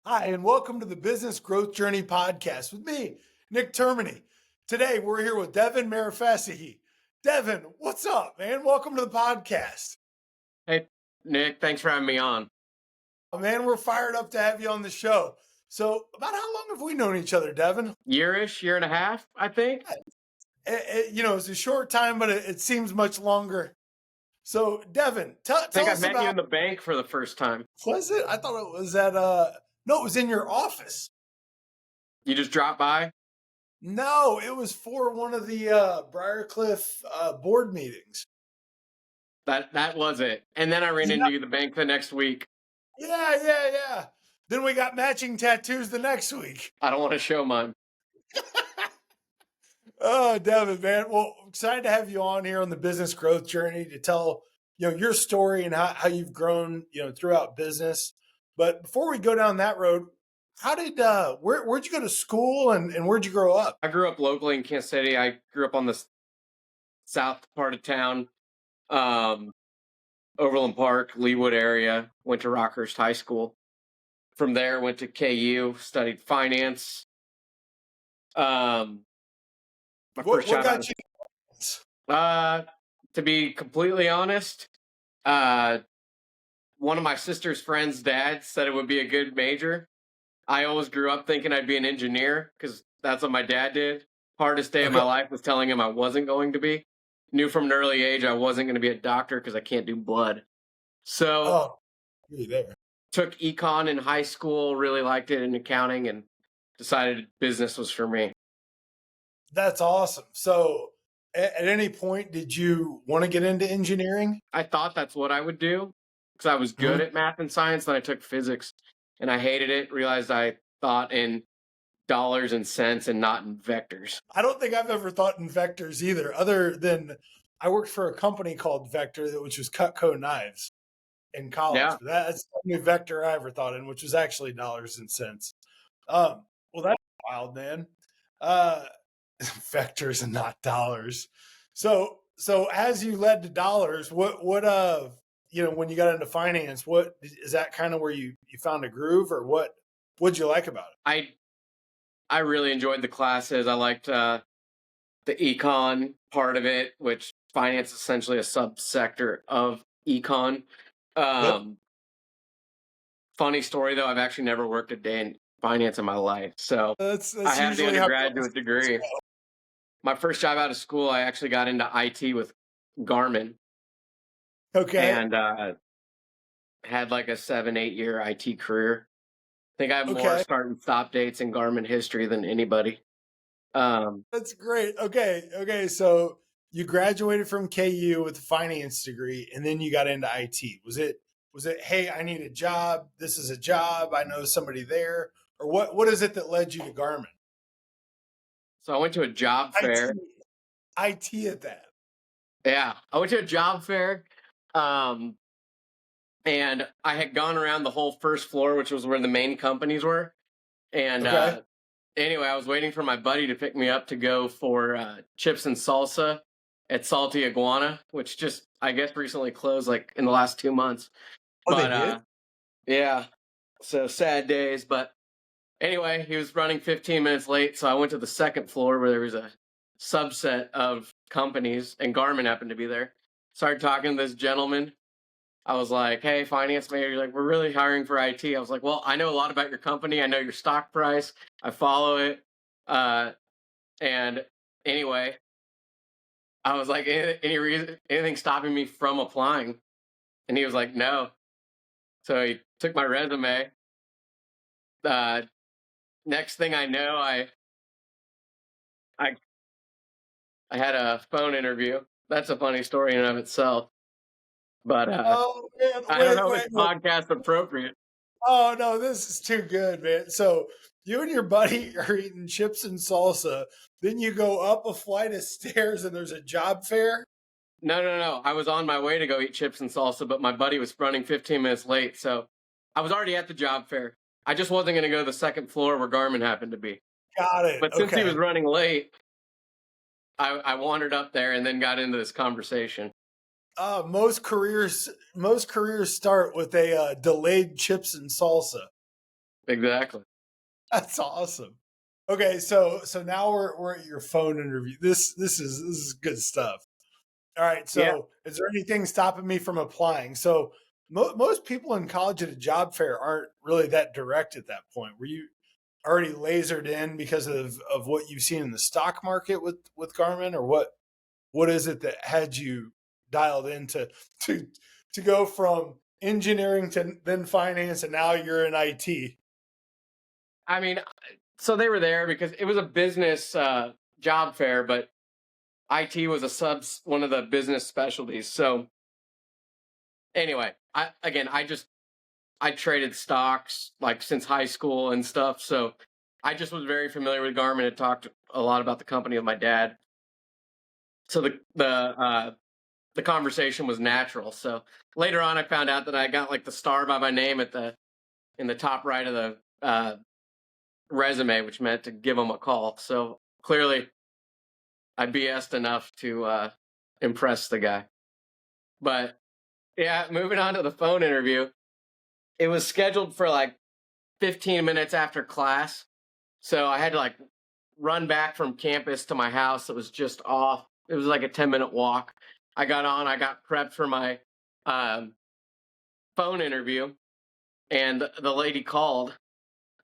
Hi, and welcome to the Business Growth Journey podcast with me, Nick Termini. Today, we're here with Devin Mirfasihi. Devin, what's up, man? Welcome to the podcast. Hey, Nick, thanks for having me on. Oh, man, we're fired up to have you on the show. So, about how long have we known each other, Devin? Year-ish, year and a half, I think. It's a short time, but it seems much longer. So, Devin, I tell think I us met you about, in the bank for the first time. was it? I thought it was at, no, it was in your office. You just dropped by? No, it was for one of the Briarcliff board meetings. That was it. And then I ran into you at the bank the next week. Yeah. Then we got matching tattoos the next week. I don't want to show mine. Oh, Devin, man. Well, excited to have you on here on the business growth journey to tell, your story and how you've grown, throughout business. But before we go down that road, how did where'd you go to school and where'd you grow up? I grew up locally in Kansas City. I grew up on the south part of town, Overland Park, Leawood area. Went to Rockhurst High School. From there, went to KU, studied finance. My What first job out got you? to be completely honest, uh, one of my sister's friends' dads said it would be a good major. I always grew up thinking I'd be an engineer because that's what my dad did. Hardest day of my Okay. life was telling him I wasn't going to be. Knew from an early age I wasn't going to be a doctor because I can't do blood. So Oh, you're there. took econ in high school, really liked it in accounting, and decided business was for me. That's awesome. So, at any point, did you want to get into engineering? I thought that's what I would do because I was good Mhm. at math and science. Then I took physics and I hated it. Realized I thought in dollars and cents and not in vectors. I don't think I've ever thought in vectors either, other than I worked for a company called Vector, which was Cutco knives in college. Yeah. But that's the only vector I ever thought in, which was actually dollars and cents. Well, that's wild, man. Uh, vectors and not dollars. So as you led to dollars, when you got into finance, what is that kind of where you found a groove, or what'd you like about it? I really enjoyed the classes. I liked the econ part of it, which finance is essentially a subsector of econ. Yep. Funny story though, I've actually never worked a day in finance in my life. So I That's have the usually how undergraduate degree. My first job out of school, I actually got into IT with Garmin Okay. and had like a 7-8 year IT career. I think I have more Okay. start and stop dates in Garmin history than anybody. Um, That's great. Okay. So you graduated from KU with a finance degree and then you got into IT. Was it, hey, I need a job. This is a job. I know somebody there. Or what is it that led you to Garmin? so I went to a job fair. IT. IT at that. Yeah, I went to a job fair, um, and I had gone around the whole first floor, which was where the main companies were. And Okay. anyway, I was waiting for my buddy to pick me up to go for chips and salsa at Salty Iguana, which just I guess recently closed like in the last 2 months. Oh, they But did? yeah, so sad days. But anyway, he was running 15 minutes late, so I went to the second floor where there was a subset of companies, and Garmin happened to be there. Started talking to this gentleman. I was like, "Hey, finance major." He's like, "We're really hiring for IT." I was like, "Well, I know a lot about your company. I know your stock price. I follow it." Uh, and anyway, I was like, "Any reason, anything stopping me from applying?" And he was like, "No." So he took my resume. Uh, Next thing I know, I I had a phone interview. That's a funny story in and of itself. But Oh man, I don't wait, know if wait, it's wait. podcast appropriate. Oh no, this is too good, man. So you and your buddy are eating chips and salsa. Then you go up a flight of stairs and there's a job fair. No, no, no. I was on my way to go eat chips and salsa, but my buddy was running 15 minutes late. So I was already at the job fair. I just wasn't going to go to the second floor where Garmin happened to be. Got it. But since he was Okay. running late, I wandered up there and then got into this conversation. Most careers start with a delayed chips and salsa. Exactly. That's awesome. Okay, so now we're at your phone interview. This is good stuff. All right, Yeah. so is there anything stopping me from applying? So most people in college at a job fair aren't really that direct at that point. Were you already lasered in because of what you've seen in the stock market with Garmin, or what is it that had you dialed into to to go from engineering to then finance, and now you're in IT? I mean, so they were there because it was a business job fair, but IT was a subs one of the business specialties. So anyway, I traded stocks like since high school and stuff. So I just was very familiar with Garmin and talked a lot about the company with my dad. So the conversation was natural. So later on, I found out that I got like the star by my name at the in the top right of the resume, which meant to give them a call. So clearly, I BS'd enough to impress the guy. But yeah, moving on to the phone interview, it was scheduled for like 15 minutes after class. So I had to like run back from campus to my house. It was just off. It was like a 10-minute walk. I got on, I got prepped for my um, phone interview, and the lady called,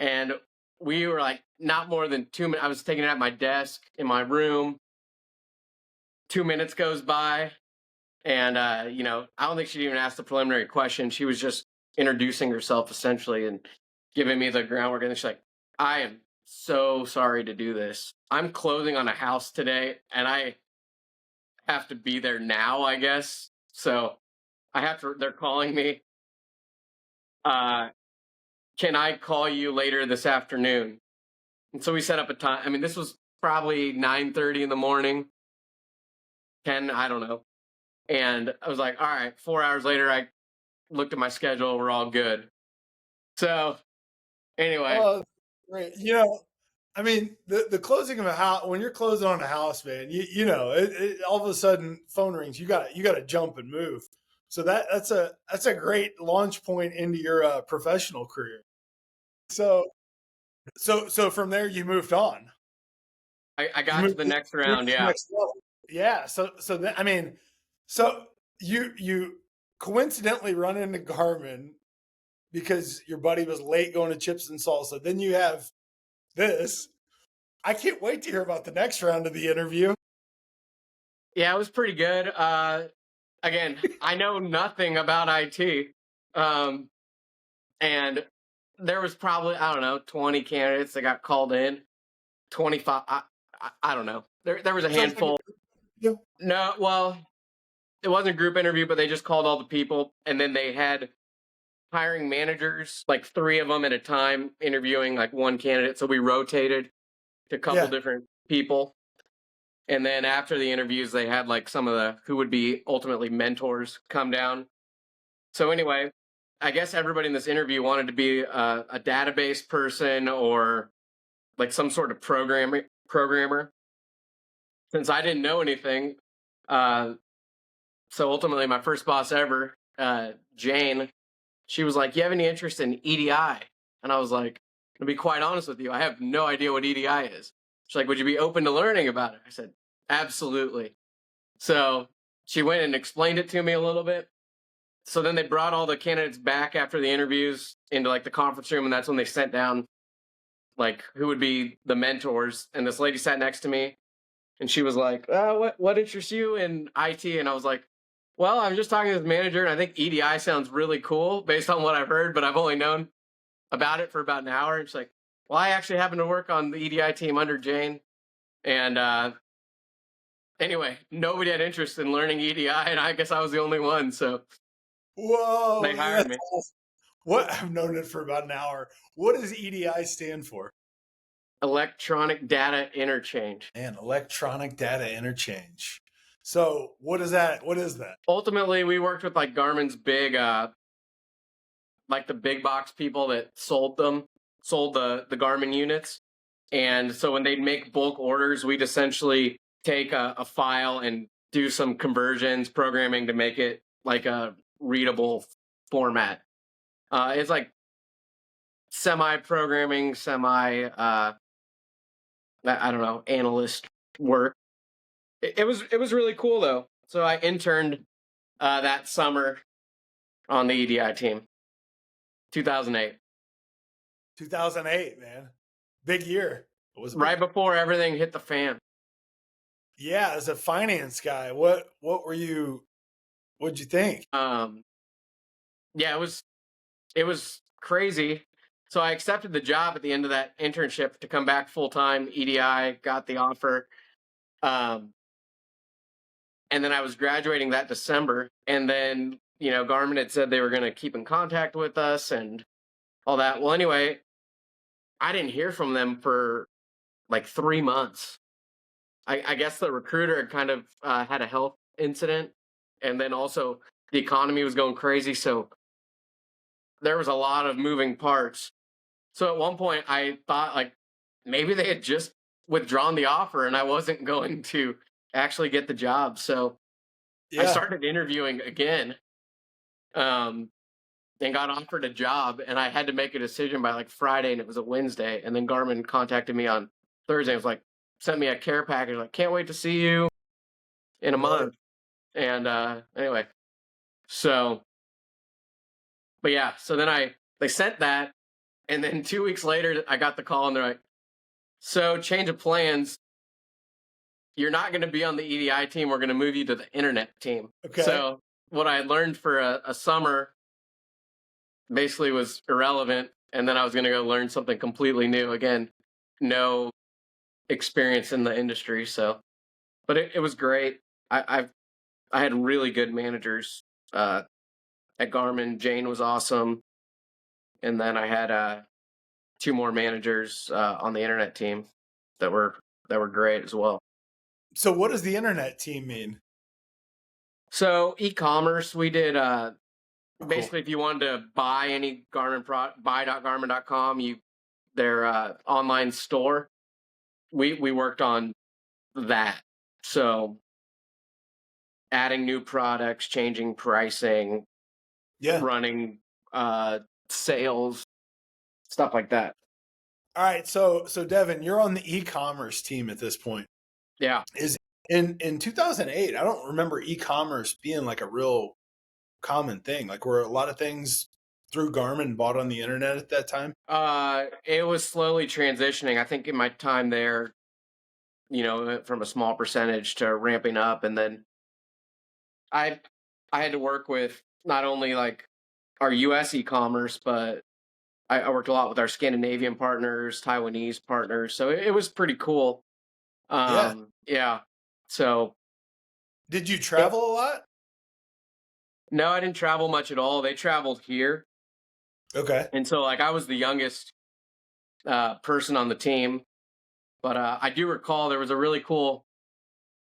and we were like not more than 2 minutes. I was taking it at my desk in my room. 2 minutes goes by, and I don't think she'd even asked the preliminary question. She was just introducing herself essentially and giving me the groundwork. And then she's like, "I am so sorry to do this. I'm closing on a house today, and I have to be there now, I guess. So I have to. They're calling me. Uh, can I call you later this afternoon?" And so we set up a time. I mean, this was probably 9:30 in the morning, 10, I don't know. And I was like, all right, 4 hours later, I looked at my schedule. We're all good. So anyway, Oh, great. I mean, the closing of a house, when you're closing on a house, man, all of a sudden phone rings. You got to jump and move. So that's a great launch point into your professional career. So so from there you moved on. I You got to moved the to, next moved round. to the Yeah. next level. Yeah. I mean, so you coincidentally run into Garmin because your buddy was late going to chips and salsa. Then you have this. I can't wait to hear about the next round of the interview. Yeah, it was pretty good. Again, I know nothing about IT. Um, and there was probably, I don't know, 20 candidates that got called in. 25. I don't know. There was a Sounds like handful. a No, well, it wasn't a group interview, but they just called all the people, and then they had hiring managers, like three of them at a time, interviewing like one candidate. So we rotated to a couple yeah. different people. And then after the interviews, they had like some of the who would be ultimately mentors come down. So anyway, I guess everybody in this interview wanted to be a database person or like some sort of programmer. Since I didn't know anything, uh, so ultimately my first boss ever, Jane, she was like, "You have any interest in EDI?" And I was like, "To be quite honest with you, I have no idea what EDI is." She's like, "Would you be open to learning about it?" I said, "Absolutely." So she went and explained it to me a little bit. So then they brought all the candidates back after the interviews into like the conference room, and that's when they sent down like who would be the mentors. And this lady sat next to me, and she was like, what interests you in IT?" And I was like, "Well, I was just talking to this manager, and I think EDI sounds really cool based on what I've heard, but I've only known about it for about an hour." And she's like, "Well, I actually happen to work on the EDI team under Jane." And anyway, nobody had interest in learning EDI, and I guess I was the only one. So Whoa, they hired that's me. awesome. What I've known it for about an hour. What does EDI stand for? Electronic data interchange. Man, electronic data interchange. So what is that? What is that? Ultimately, we worked with like Garmin's big, like the big box people that sold the Garmin units. And so when they'd make bulk orders, we'd essentially take a file and do some conversions, programming to make it like a readable format. It's like semi-programming, I don't know, analyst work. It was really cool though. So I interned that summer on the EDI team, 2008, 2008, man. Big year. It was a big right year. before everything hit the fan. Yeah, as a finance guy, what what'd you think? Yeah, it was crazy. So I accepted the job at the end of that internship to come back full time. EDI got the offer, um, and then I was graduating that December. And then Garmin had said they were going to keep in contact with us and all that. Well, anyway, I didn't hear from them for like 3 months. I guess the recruiter had kind of had a health incident, and then also the economy was going crazy, so there was a lot of moving parts. So at one point, I thought like maybe they had just withdrawn the offer, and I wasn't going to actually get the job. So I Yeah. started interviewing again, um, and got offered a job, and I had to make a decision by like Friday, and it was a Wednesday. And then Garmin contacted me on Thursday. It was like, sent me a care package, like, can't wait to see you in a Right. month. And anyway, so but yeah, so then they sent that, and then 2 weeks later I got the call, and they're like, so change of plans. You're not going to be on the EDI team. We're going to move you to the internet team. Okay. So what I learned for a summer basically was irrelevant, and then I was going to go learn something completely new. Again, no experience in the industry, so but it was great. I had really good managers at Garmin. Jane was awesome, and then I had two more managers on the internet team that were great as well. So what does the internet team mean? So e-commerce, we did Cool. basically if you wanted to buy any Garmin buy.garmin.com, their online store, we worked on that. So adding new products, changing pricing, Yeah. running sales, stuff like that. All right. So Devin, you're on the e-commerce team at this point. Yeah. Is in 2008, I don't remember e-commerce being like a real common thing. Like were a lot of things through Garmin bought on the internet at that time? It was slowly transitioning. I think in my time there, from a small percentage to ramping up, and then I had to work with not only like our US e-commerce, but I worked a lot with our Scandinavian partners, Taiwanese partners. So it was pretty cool. Yeah. Yeah. So Did you travel a lot? no, I didn't travel much at all. They traveled here. Okay. And so like I was the youngest person on the team. But I do recall there was a really cool,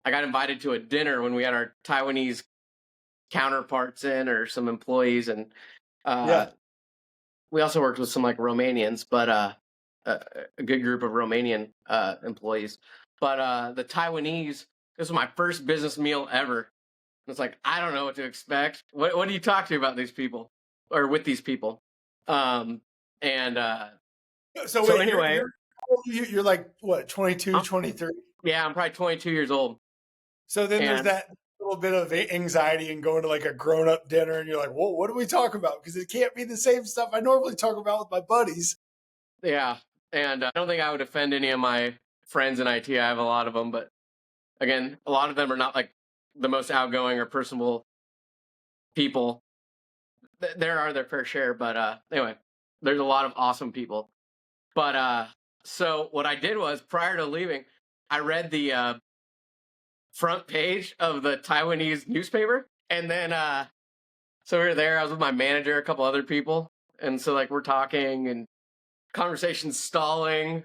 I got invited to a dinner when we had our Taiwanese counterparts in, or some employees. And Yeah. we also worked with some like Romanians, but a good group of Romanian employees. But the Taiwanese, this was my first business meal ever. It's like, I don't know what to expect. What do you talk to about these people or with these people? And So so wait, anyway, you're like what, 22, I'm- 23? yeah, I'm probably 22 years old. So then there's And that little bit of anxiety in going to like a grown-up dinner, and you're like, well, what do we talk about? Because it can't be the same stuff I normally talk about with my buddies. yeah, and I don't think I would offend any of my friends in IT. I have a lot of them, but again, a lot of them are not like the most outgoing or personable people. There are their fair share, but anyway, there's a lot of awesome people. But so what I did was, prior to leaving, I read the front page of the Taiwanese newspaper, and then so we were there. I was with my manager, a couple other people, and so like we're talking and conversation's stalling.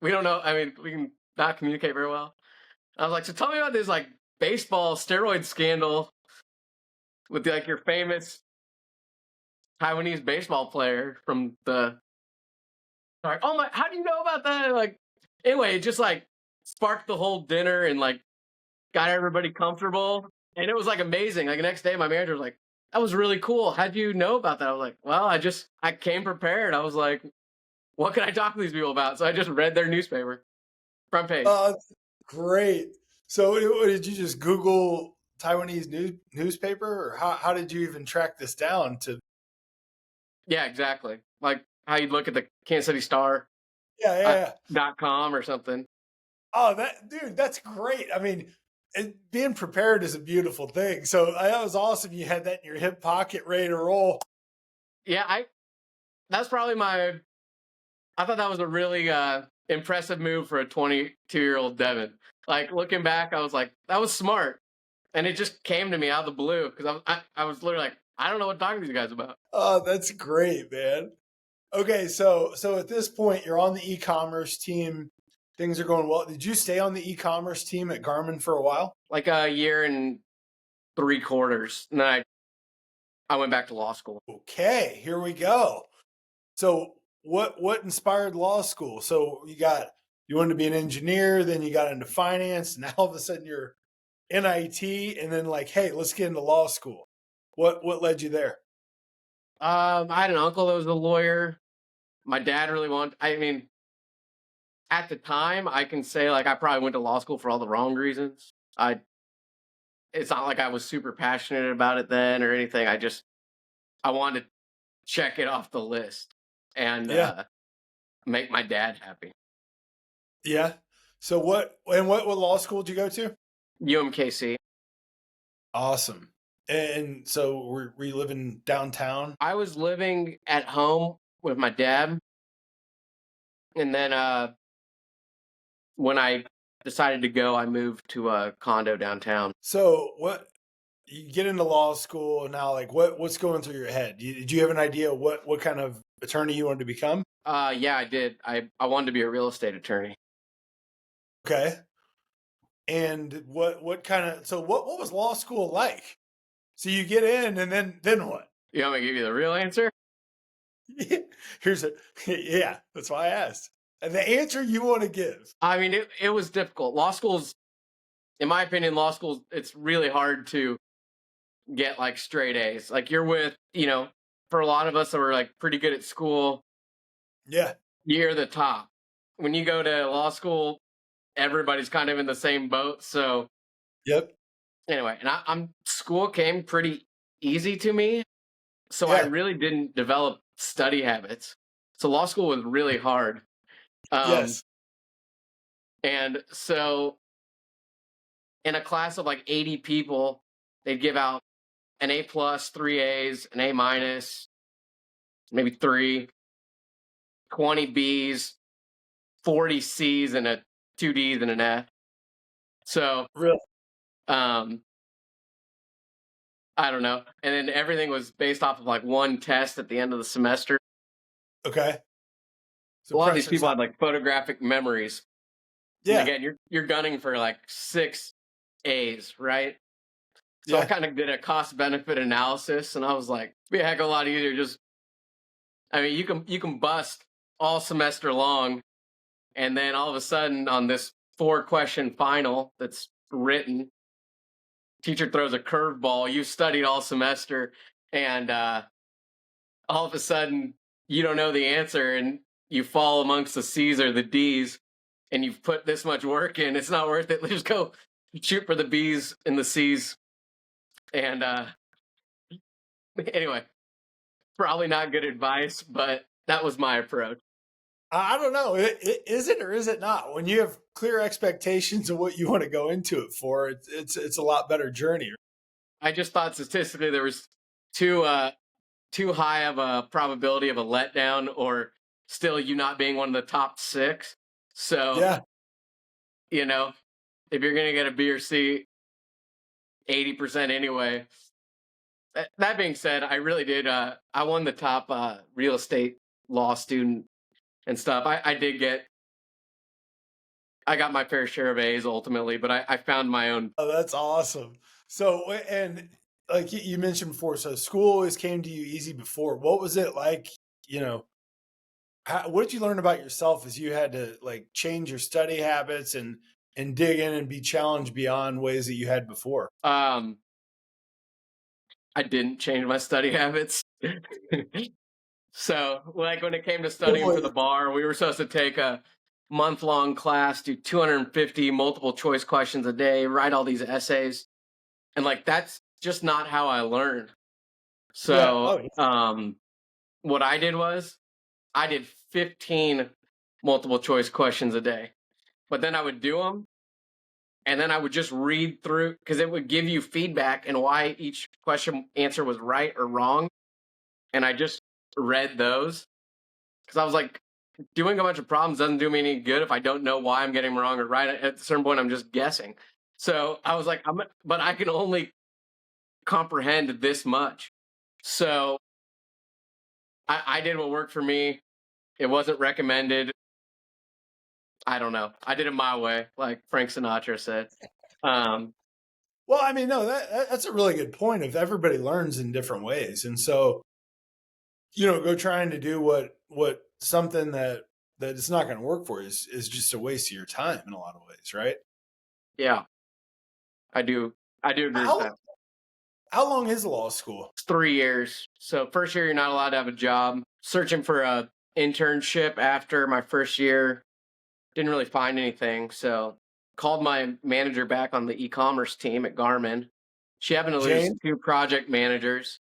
We don't know. I mean, we can not communicate very well. I was like, so tell me about this like baseball steroid scandal with like your famous Taiwanese baseball player from the. Like, oh my, how do you know about that? Like, anyway, it just like sparked the whole dinner and like got everybody comfortable, and it was like amazing. Like the next day, my manager was like, "That was really cool. How'd you know about that?" I was like, "Well, I came prepared." I was like, what can I talk to these people about? So I just read their newspaper, front page. That's great. So what did you just Google Taiwanese newspaper, or how did you even track this down to? Yeah, exactly. Like how you'd look at the Kansas City Star Yeah, yeah, yeah. .com or something. Oh, that dude, that's great. I mean, being prepared is a beautiful thing. So that was awesome. You had that in your hip pocket, ready to roll. Yeah, that's probably my. I thought that was a really impressive move for a 22-year-old Devin. Like looking back, I was like, that was smart, and it just came to me out of the blue because I was literally like, I don't know what to talk to these guys about. Oh, that's great, man. Okay, so at this point, you're on the e-commerce team. Things are going well. Did you stay on the e-commerce team at Garmin for a while? Like a year and 3/4, and then I went back to law school. Okay, here we go. So what inspired law school? So you wanted to be an engineer, then you got into finance, and now all of a sudden you're in IT, and then like, hey, let's get into law school. What led you there? I had an uncle that was a lawyer. My dad really wanted. I mean, at the time, I can say like I probably went to law school for all the wrong reasons. It's not like I was super passionate about it then or anything. I wanted to check it off the list and Yeah, make my dad happy. yeah. So what law school did you go to? UMKC. Awesome. And so were you living downtown? I was living at home with my dad, and then when I decided to go, I moved to a condo downtown. So what you get into law school now, like what's going through your head? Did you have an idea what kind of attorney you wanted to become? Yeah, I did. I wanted to be a real estate attorney. Okay. And what kind of so what was law school like? So you get in and then what? You want me to give you the real answer? Here's a yeah, that's why I asked. And the answer you want to give. I mean, it was difficult. Law schools, in my opinion, law schools, it's really hard to get like straight A's. Like you're with, for a lot of us that were like pretty good at school, Yeah. you're the top. When you go to law school, everybody's kind of in the same boat. So Yep. anyway, and I'm school came pretty easy to me. So I Yeah. really didn't develop study habits. So law school was really hard. Um, Yes. and so in a class of like 80 people, they'd give out an A plus, 3 A's, an A minus, maybe 20 B's, 40 C's, and a 2 D's and an F. So, Real. um, I don't know. And then everything was based off of like one test at the end of the semester. Okay. A So lot of these pressure's people on. had like photographic memories. And Yeah. again, you're gunning for like 6 A's, right? So I Yeah. kind of did a cost benefit analysis, and I was like, it'd be a heck of a lot easier. I mean, you can bust all semester long, and then all of a sudden on this 4 question final that's written, teacher throws a curveball. You studied all semester, and all of a sudden you don't know the answer, and you fall amongst the C's or the D's, and you've put this much work in. It's not worth it. Let's just go shoot for the B's and the C's. And anyway, probably not good advice, but that was my approach. I don't know. Is it or is it not? When you have clear expectations of what you want to go into it for, it's a lot better journey. I just thought statistically there was too high of a probability of a letdown, or still you not being one of the top 6. So, Yeah. if you're gonna get a B or C, 80% anyway. That being said, I really did. I won the top real estate law student and stuff. I got my fair share of A's ultimately, but I found my own. Oh, that's awesome. So, and like you mentioned before, so school always came to you easy before. What was it like? You know, what did you learn about yourself as you had to like change your study habits and dig in and be challenged beyond ways that you had before? I didn't change my study habits. So, like, when it came to studying for the bar, we were supposed to take a month-long class, do 250 multiple choice questions a day, write all these essays, and like that's just not how I learned. Yeah. So, Oh, yeah. what I did was I did 15 multiple choice questions a day, but then I would do them and then I would just read through because it would give you feedback and why each question answer was right or wrong. And I just read those because I was like, doing a bunch of problems doesn't do me any good if I don't know why I'm getting them wrong or right. At a certain point, I'm just guessing. So I was like, but I can only comprehend this much. So I did what worked for me. It wasn't recommended. I don't know. I did it my way, like Frank Sinatra said. Um, Well, I mean, no, that's a really good point. If everybody learns in different ways, and so go trying to do what something that it's not going to work for you is just a waste of your time in a lot of ways, right? yeah, I do. I do agree with How that. how long is law school? It's 3 years. So first year, you're not allowed to have a job. Searching for a internship after my first year, didn't really find anything. So called my manager back on the e-commerce team at Garmin. She happened to lose Jane? 2 project managers,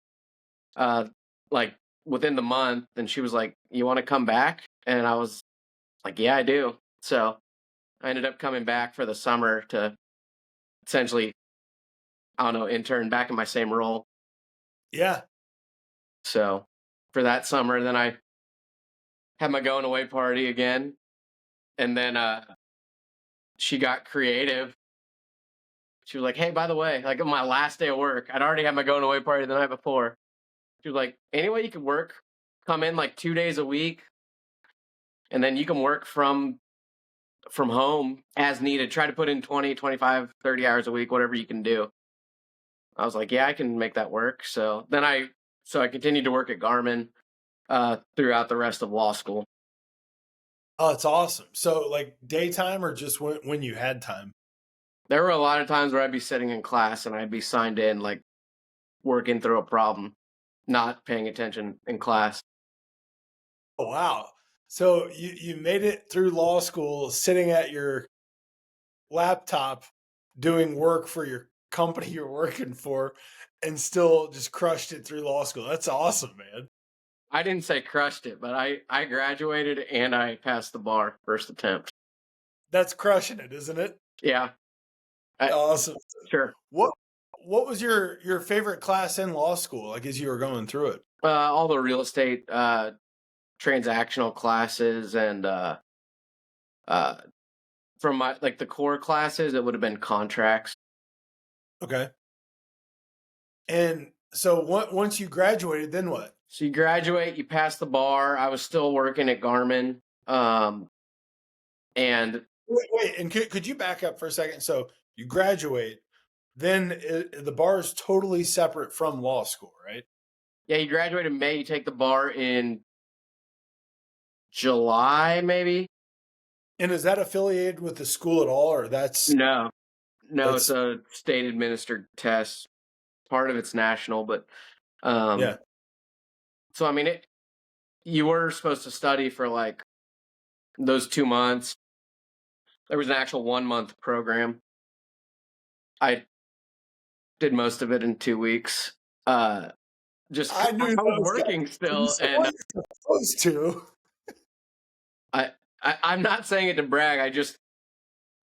uh, like within the month, and she was like, "You want to come back?" And I was like, "Yeah, I do." So I ended up coming back for the summer to essentially, I don't know, intern back in my same role. Yeah. So for that summer, then I had my going away party again, and then she got creative. She was like, "Hey, by the way, like on my last day of work, I'd already had my going away party the night before. She was like, any way you could work, come in like 2 days a week, and then you can work from home as needed. Try to put in 20, 25, 30 hours a week, whatever you can do." I was like, "Yeah, I can make that work." So I continued to work at Garmin throughout the rest of law school. Oh, it's awesome. So, like daytime or just when you had time? There were a lot of times where I'd be sitting in class and I'd be signed in, like working through a problem, not paying attention in class. Oh, wow. So you made it through law school sitting at your laptop doing work for your company you're working for and still just crushed it through law school. That's awesome, man. I didn't say crushed it, but I graduated and I passed the bar first attempt. That's crushing it, isn't it? Yeah, I, Awesome. sure. What what was your favorite class in law school, like as you were going through it? All the real estate transactional classes and uh, from my like the core classes, it would have been contracts. Okay. And so once you graduated, then what? So you graduate, you pass the bar. I was still working at Garmin, and Wait, and could you back up for a second? So you graduate, then the bar is totally separate from law school, right? yeah, you graduate in May. You take the bar in July, maybe. And is that affiliated with the school at all, or No, no, it's that's a state administered test. Part of it's national, but um, yeah? so I mean, you were supposed to study for like those 2 months. There was an actual 1 month program. I did most of it in 2 weeks. Uh, just I knew I was those guys. working You still, said, and "Well, you're supposed to." I, I'm not saying it to brag.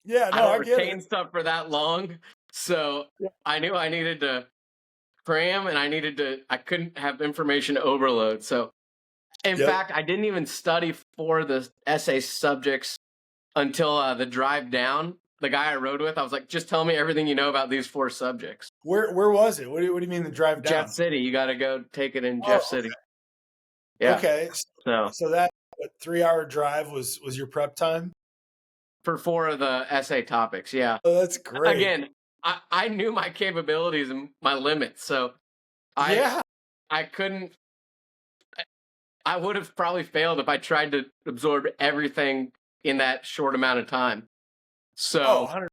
Yeah, I no, don't I get it. retain stuff for that long, so Yeah. I knew I needed to cram, and I couldn't have information overload. So in Yep. fact, I didn't even study for the essay subjects until the drive down. The guy I rode with, I was like, "Just tell me everything you know about these 4 subjects." Where was it? What do you mean the drive Jeff down? City, you got to go take it in Oh, Jeff City. Yeah. okay. So So that 3 hour drive was your prep time? for 4 of the essay topics, yeah. Oh, that's great. Again, I knew my capabilities and my limits, so I Yeah. I couldn't. I would have probably failed if I tried to absorb everything in that short amount of time. Oh, So 100.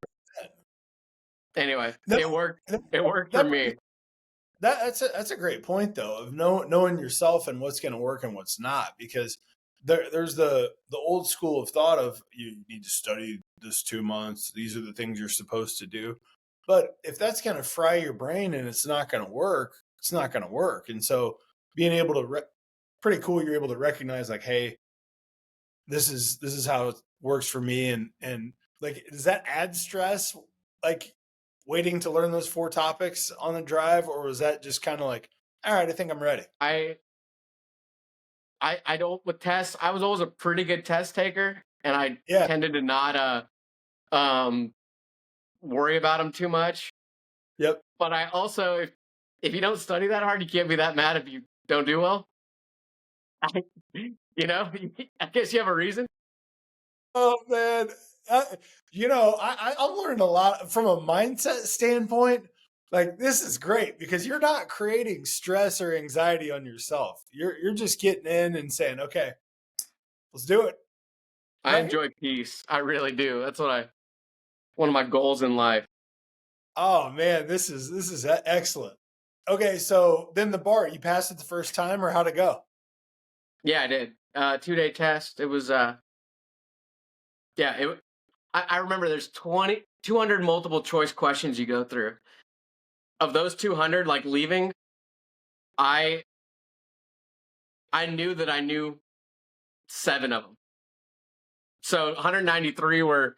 anyway, No, it worked. that It worked for that brings me. That's a great point though of knowing yourself and what's going to work and what's not, because there's the old school of thought of you need to study this 2 months, these are the things you're supposed to do, but if that's going to fry your brain and it's not going to work, it's not going to work. And so being able to pretty cool, you're able to recognize like, hey, this is how it works for me. And like, does that add stress, like waiting to learn those 4 topics on the drive, or was that just kind of like, all right, I think I'm ready? I don't with tests. I was always a pretty good test taker, and I Yeah. tended to not um worry about them too much. Yep. But I also, if you don't study that hard, you can't be that mad if you don't do well. I, I guess you have a reason. Oh man, uh, I've learned a lot from a mindset standpoint. Like this is great because you're not creating stress or anxiety on yourself. You're just getting in and saying, okay, let's do it. I Right? enjoy peace. I really do. That's one of my goals in life. Oh man, this is excellent. Okay, so then the bar, you passed it the first time, or how'd it go? Yeah, I did. 2-day test. It was yeah, I remember there's 200 multiple choice questions you go through. Of those 200, like leaving, I I knew that I knew 7 of them. So 193 were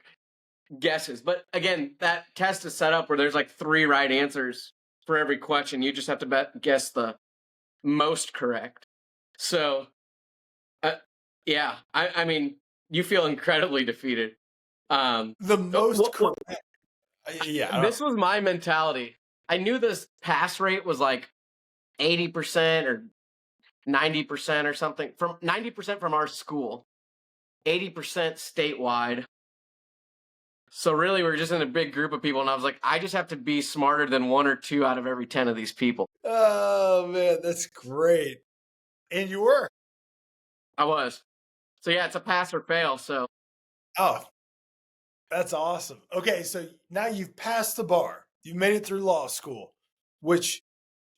guesses. But again, that test is set up where there's like 3 right answers for every question. You just have to guess the most correct. So, uh, yeah, I mean, you feel incredibly defeated. The Oh, most correct. Yeah, I don't. this was my mentality. I knew this pass rate was like 80% or 90% or something, from 90% from our school, 80% statewide. So really, we're just in a big group of people, and I was like, I just have to be smarter than 1 or 2 out of every 10 of these people. Oh man, that's great. And you were. I was. So yeah, it's a pass or fail. So Oh, that's awesome. Okay, so now you've passed the bar. You've made it through law school. Which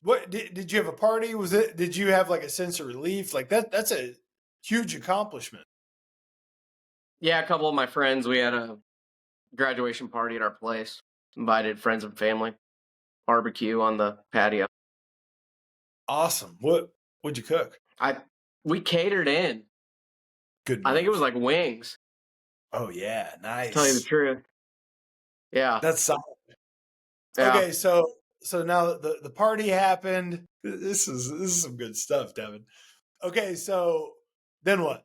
what did you have a party? Was it did you have like a sense of relief? Like that's a huge accomplishment. yeah, a couple of my friends, we had a graduation party at our place. Invited friends and family. Barbecue on the patio. Awesome. What'd you cook? I We catered in. Good I think it was move. like wings. Oh yeah, To tell you the nice. truth. Yeah. That's solid. Yeah. Okay, so now the party happened. This is some good stuff, Devin. Okay, so then what?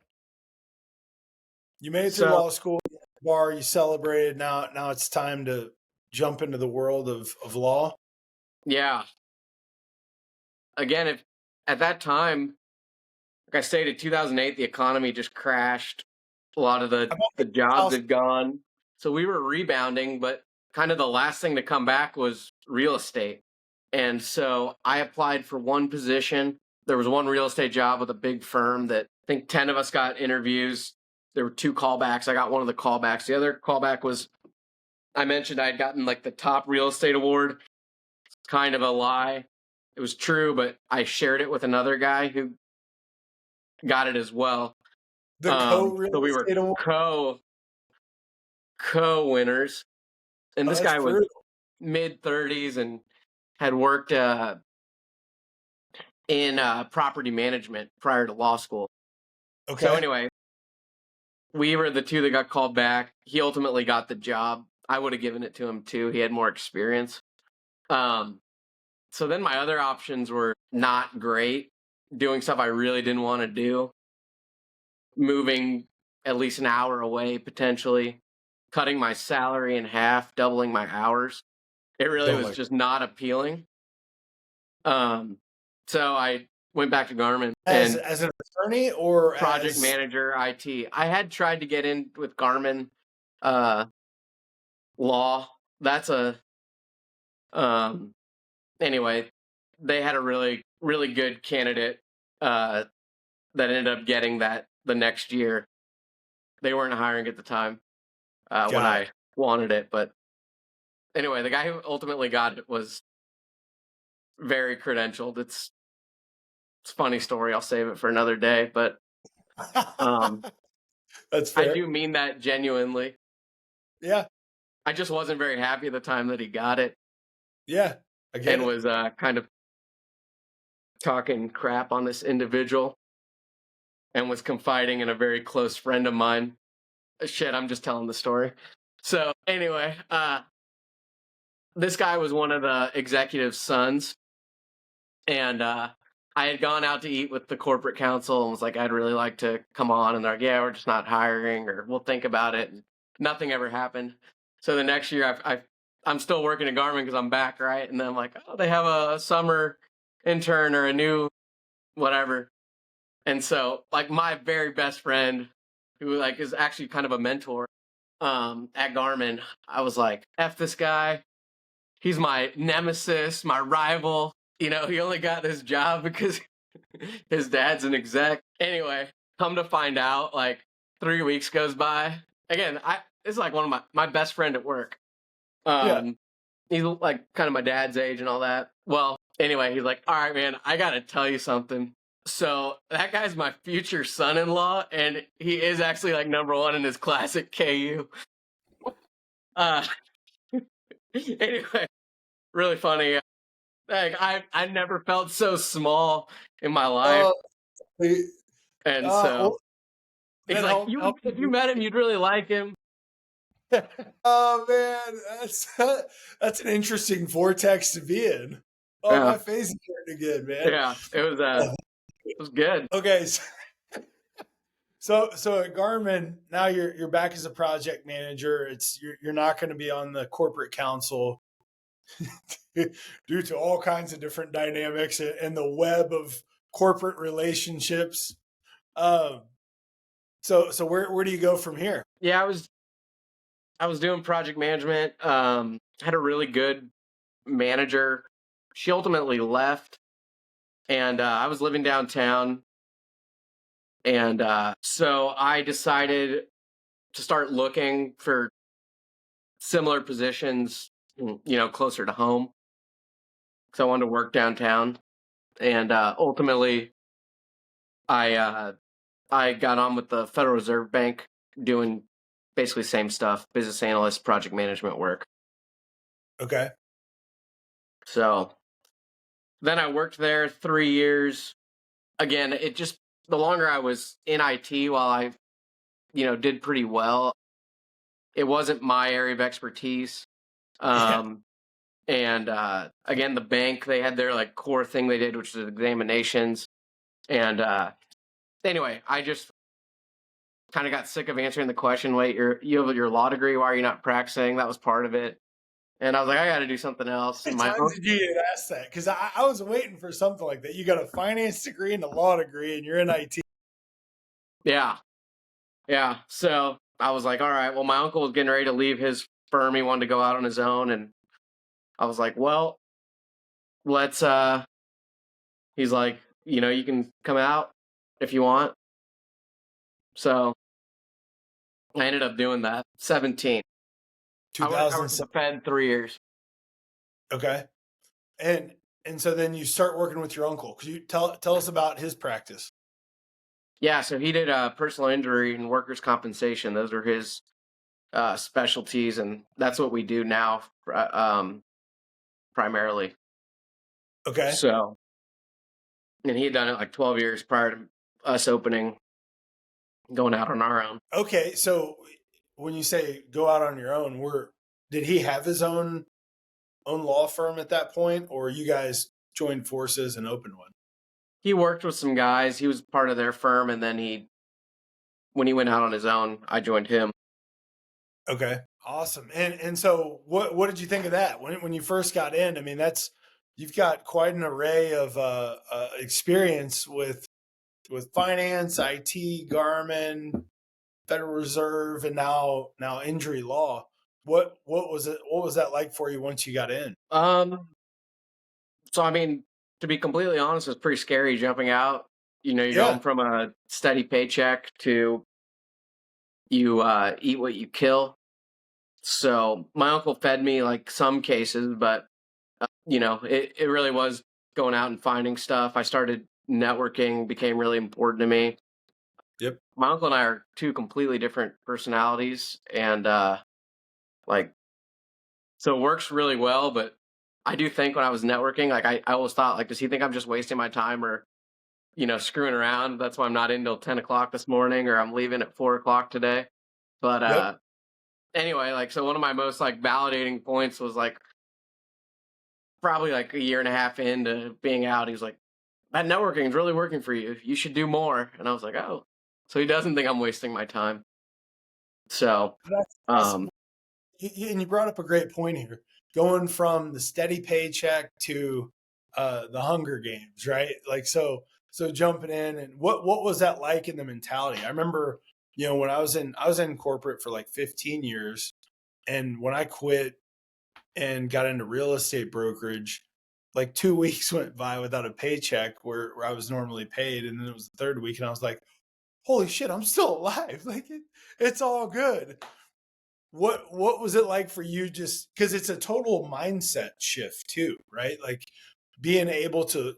You made it through So law school, bar, you celebrated. Now it's time to jump into the world of law. yeah. Again, if at that time, like I stated, 2008, the economy just crashed. A lot of How the about jobs house? had gone. So we were rebounding, but kind of the last thing to come back was real estate. And so I applied for one position. There was one real estate job with a big firm that I think 10 of us got interviews. There were 2 callbacks. I got one of the callbacks. The other callback was, I mentioned I had gotten like the top real estate award. It's kind of a lie. It was true, but I shared it with another guy who got it as well. The co-real So we were estate award. co winners, and Oh, this that's guy was brutal. mid 30s and had worked in property management prior to law school. So Okay. anyway, we were the 2 that got called back. He ultimately got the job. I would have given it to him too. He had more experience. Um, so then my other options were not great. Doing stuff I really didn't want to do, moving at least an hour away potentially, cutting my salary in half, doubling my hours. It really Don't was like just not appealing. Um, so I went back to Garmin and as an attorney or project as manager IT. I had tried to get in with Garmin uh, law. That's a um, anyway. They had a really good candidate uh, that ended up getting that the next year. They weren't hiring at the time when got I it. wanted it, but anyway, the guy who ultimately got it was very credentialed. It's a funny story. I'll save it for another day, but That's I fair. do mean that genuinely. Yeah. I just wasn't very happy at the time that he got it Yeah. I get and it. was kind of talking crap on this individual and was confiding in a very close friend of mine. Shit, I'm just telling the story. So anyway, this guy was one of the executive's sons, and I had gone out to eat with the corporate council and was like, I'd really like to come on, and they're like, yeah, we're just not hiring, or we'll think about it. And nothing ever happened. So the next year, I'm still working at Garmin because I'm back, right? And then I'm like, oh, they have a summer intern or a new whatever. And so, like, my very best friend, who like is actually kind of a mentor, at Garmin, I was like, F this guy. He's my nemesis, my rival. You know, he only got this job because his dad's an exec. Anyway, come to find out, like 3 weeks goes by. Again, it's like one of my best friend at work. Yeah. He's like kind of my dad's age and all that. Well, anyway, he's like, all right, man, I gotta tell you something. So that guy's my future son-in-law, and he is actually like number one in his class at KU. Uh, anyway, really funny. Like I never felt so small in my life, Oh, we- and so well, he's then like, help if you met him, you'd really like him. Oh man, that's an interesting vortex to be in. Oh, Yeah, my face is hurting again, man. yeah, it was good. Okay, so at Garmin now you're back as a project manager. You're not going to be on the corporate council due to all kinds of different dynamics and the web of corporate relationships. Um, so where do you go from here? Yeah, I was doing project management. Had a really good manager. She ultimately left, and I was living downtown, and so I decided to start looking for similar positions, closer to home, because I wanted to work downtown. And ultimately, I got on with the Federal Reserve Bank doing basically same stuff, business analyst, project management work. Okay. So then I worked there 3 years. Again, it just the longer I was in IT, while I did pretty well, it wasn't my area of expertise. Yeah. And again, the bank, they had their like core thing they did, which was examinations. And anyway, I just kind of got sick of answering the question, wait, you have your law degree, why are you not practicing? That was part of it. And I was like, I got to do something else. How And many times did you get asked that? Because I was waiting for something like that. You got a finance degree and a law degree, and you're in IT. yeah, yeah. So I was like, all right, well, my uncle was getting ready to leave his firm. He wanted to go out on his own. And I was like, well, let's, he's like, you can come out if you want. So I ended up doing that. 17. I worked at the 2007. Fed 3 years. Okay. And so then you start working with your uncle. Could you tell us about his practice? Yeah, so he did personal injury and workers' compensation. Those are his specialties, and that's what we do now, primarily. Okay. So, and he had done it like 12 years prior to us going out on our own. Okay. So when you say go out on your own, did he have his own law firm at that point, or you guys joined forces and opened one? He worked with some guys. He was part of their firm, and then when he went out on his own, I joined him. Okay. Awesome. And so what did you think of that when you first got in? I mean, you've got quite an array of experience with finance, IT, Garmin, Federal Reserve, and now injury law. What was it? What was that like for you once you got in? So I mean, to be completely honest, it's pretty scary jumping out. You're Yeah. going from a steady paycheck to you eat what you kill. So my uncle fed me like some cases, but it really was going out and finding stuff. I started networking, became really important to me. Yep. My uncle and I are two completely different personalities, and like so it works really well. But I do think when I was networking, like I always thought, like, does he think I'm just wasting my time or screwing around? That's why I'm not in till 10 o'clock this morning, or I'm leaving at 4 o'clock today. But Yep. anyway, like, so one of my most like validating points was like probably like a year and a half into being out. He was like, that networking is really working for you. You should do more. And I was like, oh, so he doesn't think I'm wasting my time. So, That's awesome. um, And you brought up a great point here, going from the steady paycheck to the Hunger Games, right? Like, so jumping in, and what was that like in the mentality? I remember, when I was in corporate for like 15 years, and when I quit and got into real estate brokerage, like 2 weeks went by without a paycheck where I was normally paid, and then it was the third week, and I was like, "Holy shit, I'm still alive! Like it's all good." What was it like for you, just because it's a total mindset shift too, right? Like being able to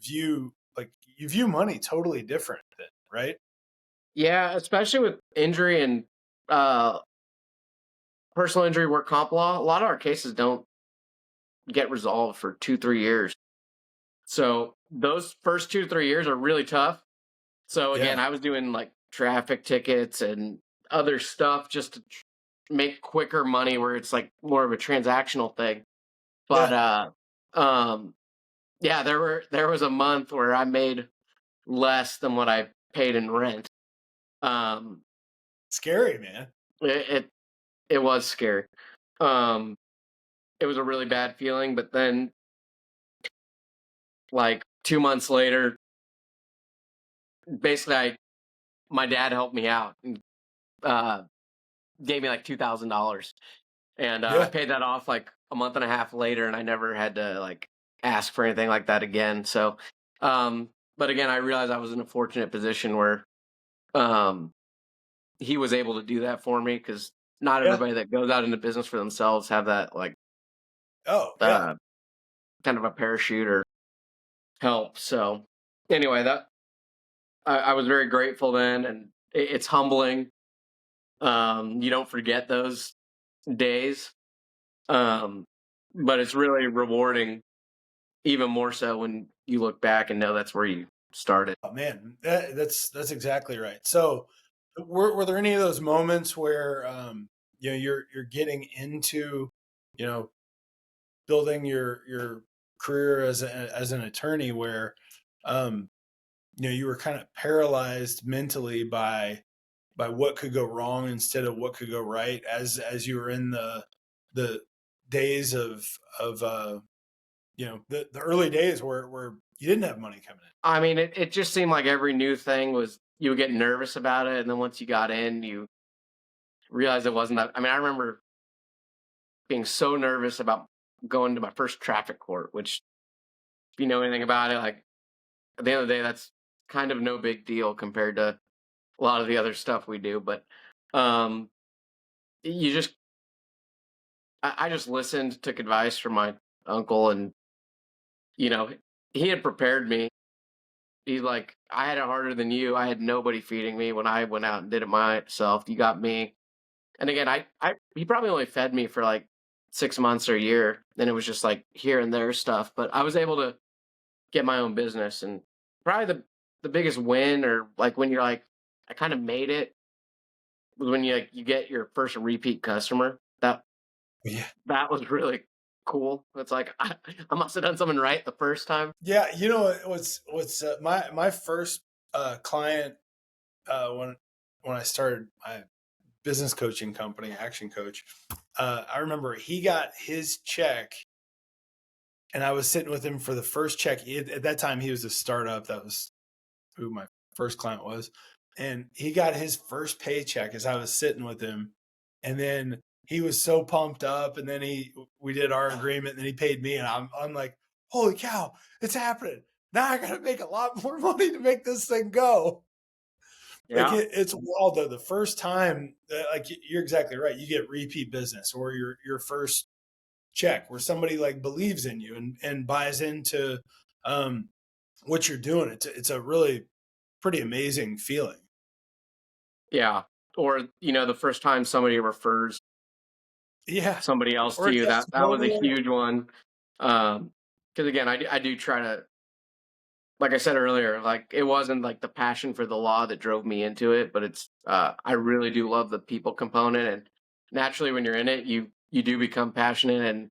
view, like, you view money totally different then, right? yeah, especially with injury and uh, personal injury work comp law, a lot of our cases don't get resolved for 2, 3 years. So those first 2, 3 years are really tough. So again, Yeah. I was doing like traffic tickets and other stuff just to make quicker money where it's like more of a transactional thing. But Yeah. um yeah, there was a month where I made less than what I paid in rent. Um Scary, man. it it, it was scary. Um it was a really bad feeling, but then like 2 months later, basically my dad helped me out and uh gave me like $2,000. And I Yeah. paid that off like a month and a half later, and I never had to like ask for anything like that again. So, but again, I realized I was in a fortunate position where um, he was able to do that for me because not Yeah. everybody that goes out into business for themselves have that like Oh, yeah. uh, kind of a parachute or help. So, anyway, that I was very grateful then, and it's humbling. You don't forget those days, um, but it's really rewarding. Even more so when you look back and know that's where you started. Oh, man, that's exactly right. So, were there any of those moments where you're getting into, you know building your career as an attorney, where um you were kind of paralyzed mentally by what could go wrong instead of what could go right, as you were in the days of the early days where you didn't have money coming in. I mean, it just seemed like every new thing was you would get nervous about it, and then once you got in, you realized it wasn't that. I mean, I remember being so nervous about going to my first traffic court, which if you know anything about it, like at the end of the day, that's kind of no big deal compared to a lot of the other stuff we do. But um, you just, I just listened, took advice from my uncle, and you know, he had prepared me. He's like, I had it harder than you. I had nobody feeding me when I went out and did it myself. You got me. And again, he probably only fed me for like 6 months or a year. Then it was just like here and there stuff. But I was able to get my own business, and probably the biggest win, or like when you're like, I kind of made it, was when you like you get your first repeat customer. Yeah. That was really cool. It's like I must have done something right the first time. Yeah, what's my first client, when I started my business coaching company, Action Coach. I remember he got his check, and I was sitting with him for the first check. At that time, he was a startup. That was who my first client was, and he got his first paycheck as I was sitting with him, and then he was so pumped up, and then we did our agreement, and then he paid me, and I'm like, holy cow, it's happening! Now I got to make a lot more money to make this thing go. Like Yeah. it's wild though. The first time, like you're exactly right. You get repeat business, or your first check where somebody like believes in you and buys into what you're doing. It's a really pretty amazing feeling. Yeah. Or, the first time somebody refers Yeah. somebody else Or to a you, that was a testimonial. huge one. Because again, I do try to, like I said earlier, like it wasn't like the passion for the law that drove me into it, but it's I really do love the people component, and naturally when you're in it, you do become passionate and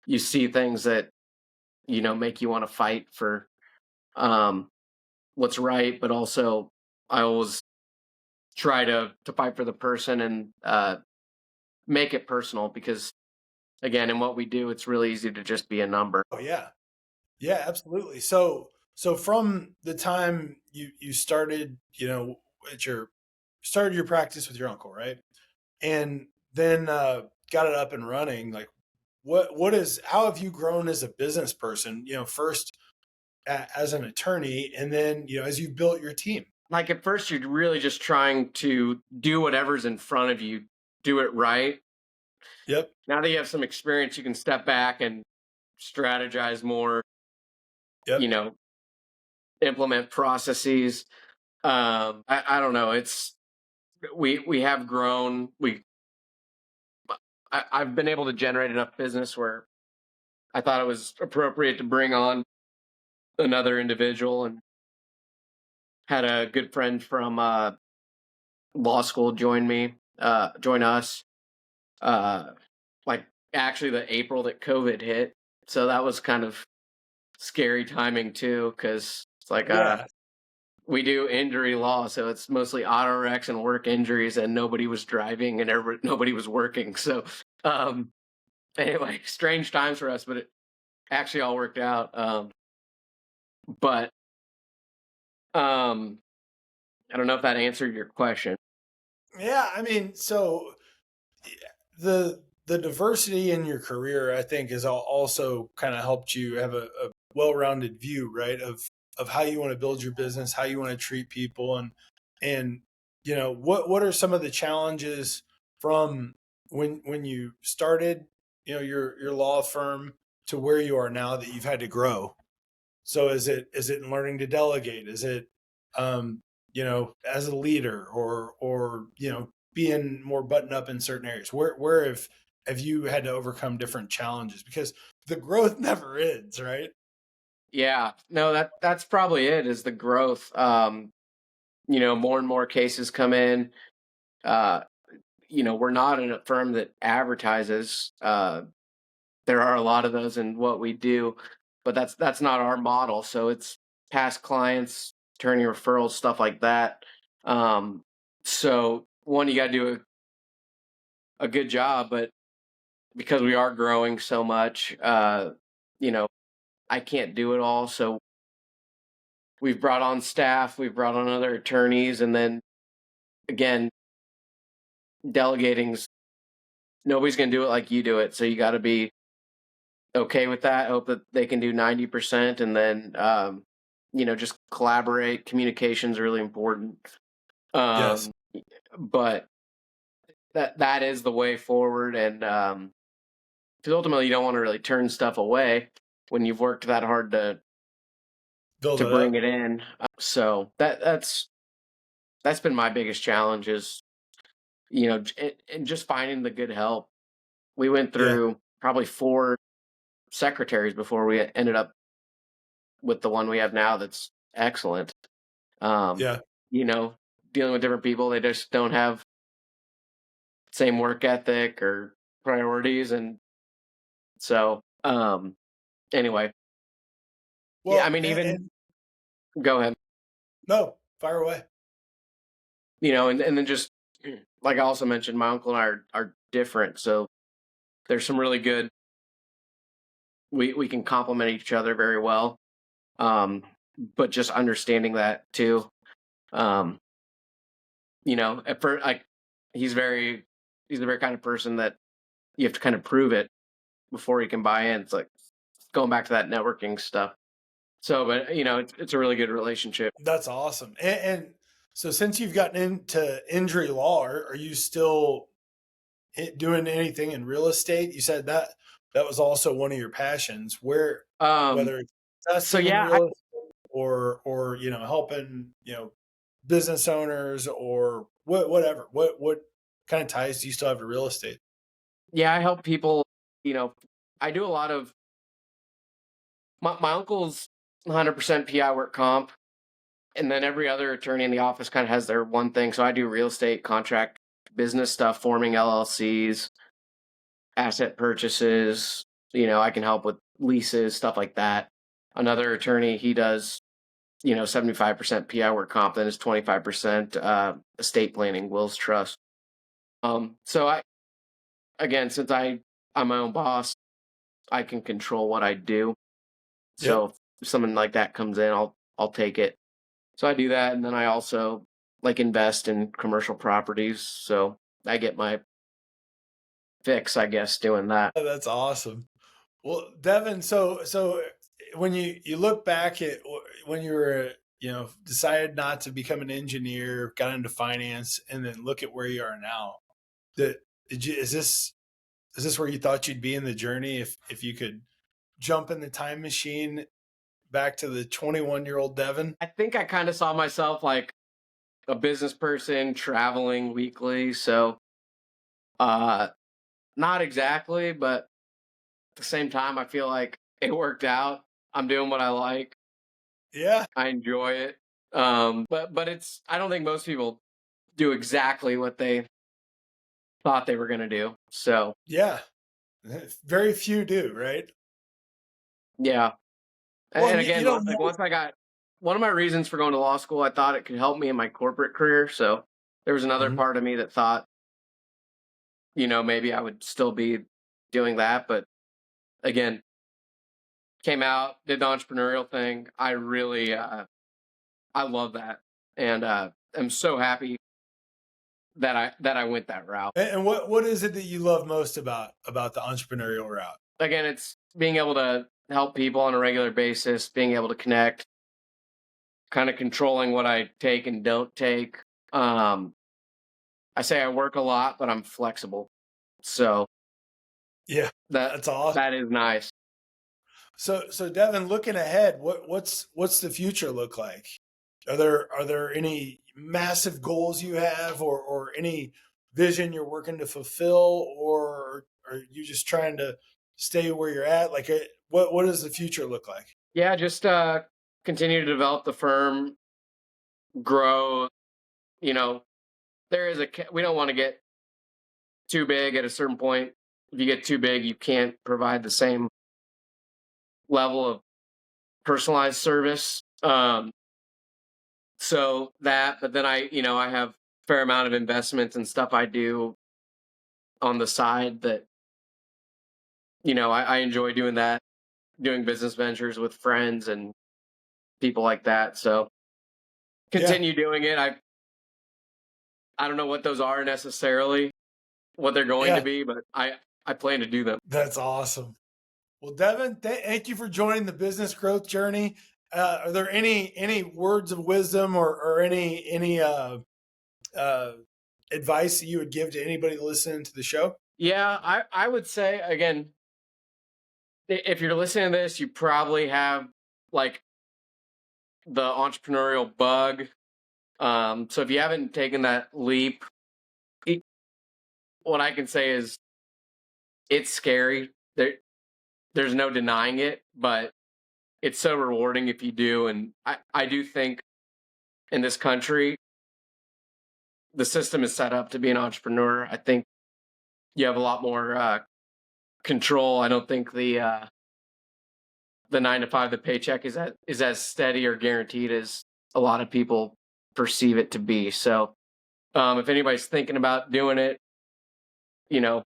you see things that make you want to fight for um what's right, but also I always try to fight for the person and make it personal because again, in what we do, it's really easy to just be a number. Oh yeah. Yeah, absolutely. So from the time you started, at your started your practice with your uncle, right? And then got it up and running, like what is how have you grown as a business person, first as an attorney, and then, as you've built your team? Like at first, you're really just trying to do whatever's in front of you, do it right. Yep. Now that you have some experience, you can step back and strategize more, you Yep. know, implement processes. I don't know. We have grown. I've been able to generate enough business where I thought it was appropriate to bring on another individual, and had a good friend from law school join us. Uh, like actually the April that COVID hit, so that was kind of scary timing too, because it's like Yeah. we do injury law, so it's mostly auto wrecks and work injuries, and nobody was driving and nobody was working. So um, anyway, strange times for us, but it actually all worked out. But um, I don't know if that answered your question. Yeah, I mean, so the diversity in your career, I think, has also kind of helped you have a well-rounded view, right, of how you want to build your business, how you want to treat people, and what are some of the challenges from when you started, your law firm, to where you are now that you've had to grow? So is it in learning to delegate? Is it um, as a leader, or being more buttoned up in certain areas? Where have you had to overcome different challenges? Because the growth never ends, right? Yeah, no, that's probably it. Is the growth. More and more cases come in. Uh, we're not in a firm that advertises. There are a lot of those in what we do, but that's not our model. So it's past clients, attorney referrals, stuff like that. Um, so one, you got to do a good job, but because we are growing so much, you know, I can't do it all. So we've brought on staff, we've brought on other attorneys, and then again, delegating's nobody's gonna do it like you do it. So you got to be okay with that. Hope that they can do 90%, and then just collaborate. Communication's really important. Yes. Um, but that is the way forward, and because ultimately you don't want to really turn stuff away when you've worked that hard Build to it bring up. it in. That's been my biggest challenge is and just finding the good help. We went Yeah. through probably four secretaries before we ended up with the one we have now that's excellent. Um, Yeah. you know, Dealing with different people, they just don't have same work ethic or priorities, and so anyway, yeah. I Well, mean, even and go ahead. no, fire away. And then just like I also mentioned, my uncle and I are different, so there's some really good. We can complement each other very well, um, but just understanding that too. Um, at first, like he's very he's the very kind of person that you have to kind of prove it before he can buy in. It's like going back to that networking stuff. So, but it's a really good relationship. That's awesome. And so, since you've gotten into injury law, are you still doing anything in real estate? You said that was also one of your passions. Um, Whether it's So investing in yeah, real estate or helping, business owners or whatever? What kind of ties do you still have to real estate? I help people. You know, I do a lot of my uncle's 100% PI work comp, and then every other attorney in the office kind of has their one thing. So I do real estate contract business stuff, forming LLCs, asset purchases. I can help with leases, stuff like that. Another attorney, he does 75% PI work comp, then it's 25% estate planning, wills, trust. So again, since I'm my own boss, I can control what I do. Yep. So if something like that comes in, I'll take it. So I do that, and then I also like invest in commercial properties. So I get my fix, I guess, doing that. That's awesome. Well, Devin, so when you look back at when you were, decided not to become an engineer, got into finance, and then look at where you are now. That is this where you thought you'd be in the journey if you could jump in the time machine back to the 21-year-old Devin? I think I kind of saw myself like a business person traveling weekly. So uh not exactly, but at the same time I feel like it worked out. I'm doing what I like. Yeah, I enjoy it. But it's I don't think most people do exactly what they thought they were gonna do. So yeah. Very few do, right? yeah. Well, And and you again, don't like know. once I got one of my reasons for going to law school, I thought it could help me in my corporate career. So there was another Mhm. part of me that thought, maybe I would still be doing that. But again, came out, did the entrepreneurial thing. I really, I love that, and I'm so happy that I went that route. And what is it that you love most about the entrepreneurial route? Again, it's being able to help people on a regular basis, being able to connect, kind of controlling what I take and don't take. Um, I say I work a lot, but I'm flexible, so Yeah, that that's awesome. that is nice. So Devin, looking ahead, what's the future look like? Are there any massive goals you have, or any vision you're working to fulfill, or are you just trying to stay where you're at? Like, what does the future look like? Yeah, just continue to develop the firm, grow. You know, there is we don't want to get too big at a certain point. If you get too big, you can't provide the same level of personalized service. So that, but then I have a fair amount of investments and stuff I do on the side that, I enjoy doing that, doing business ventures with friends and people like that. So Yeah, continue doing it. I don't know what those are necessarily, what they're going to yeah, be, but I plan to do them. that's awesome. Well, Devin, thank you for joining the business growth journey. Are there any words of wisdom, or any uh, advice that you would give to anybody listening to the show? Yeah, I would say again, if you're listening to this, you probably have like the entrepreneurial bug. So if you haven't taken that leap, it, what I can say is it's scary. There's no denying it, but it's so rewarding if you do. And I do think in this country, the system is set up to be an entrepreneur. I think you have a lot more control. I don't think the 9 to 5, the paycheck is as steady or guaranteed as a lot of people perceive it to be. So if anybody's thinking about doing it, you know,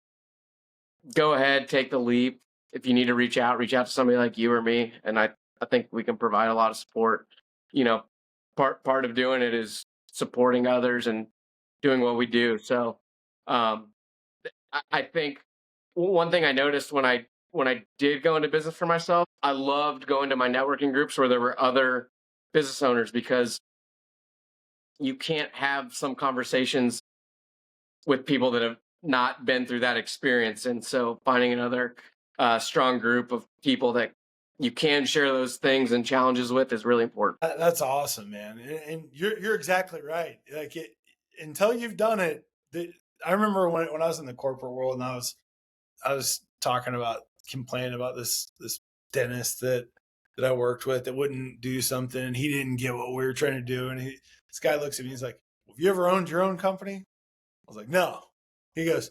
go ahead, take the leap. If you need to reach out to somebody like you or me, and I think we can provide a lot of support. You know, part of doing it is supporting others and doing what we do. So um, I think one thing I noticed when I did go into business for myself, I loved going to my networking groups where there were other business owners because you can't have some conversations with people that have not been through that experience. And so finding another strong group of people that you can share those things and challenges with is really important. That's awesome, man. And you're exactly right. Like until you've done it, I remember when I was in the corporate world and I was talking about complaining about this dentist that I worked with that wouldn't do something and he didn't get what we were trying to do. And this guy looks at me, he's like, "Have you ever owned your own company?" I was like, "No." He goes,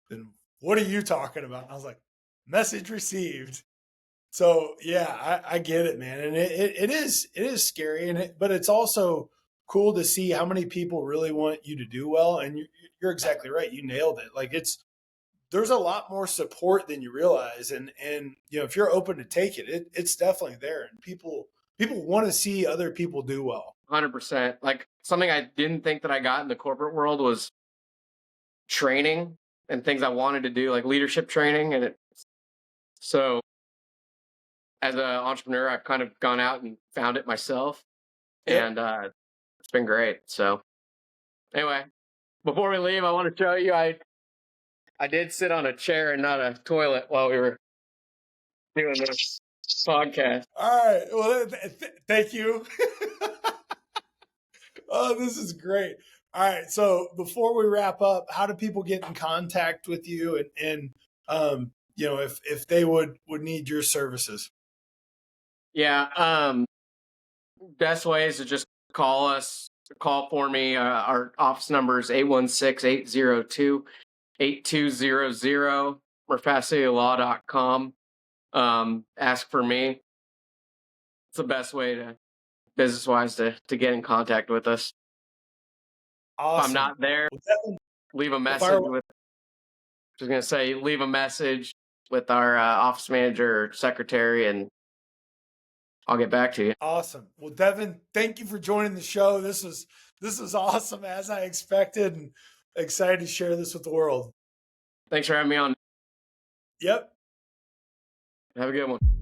"Then what are you talking about?" I was like, "Message received." So yeah, I get it, man. And it is scary but it's also cool to see how many people really want you to do well. And you're exactly right. You nailed it. Like there's a lot more support than you realize. And if you're open to take it, it's definitely there. And people want to see other people do well. 100%. Like something I didn't think that I got in the corporate world was training and things I wanted to do, like leadership training. So as an entrepreneur, I've kind of gone out and found it myself, Yep. and it's been great. So anyway, before we leave, I want to show you I did sit on a chair and not a toilet while we were doing this podcast. All right. Well, thank you. Oh, this is great. All right. So before we wrap up, how do people get in contact with you and if they would need your services? Yeah, best way is to just call us. Call for me. Our office number is 816-802-8200, mirfasihiylaw.com. Ask for me. It's the best way to business wise to get in contact with us. If I'm Awesome. not there, Well, leave a message with. Just gonna say, leave a message with our office manager or secretary, and I'll get back to you. awesome. Well, Devin, thank you for joining the show. This is awesome as I expected, and excited to share this with the world. Thanks for having me on. Yep. Have a good one.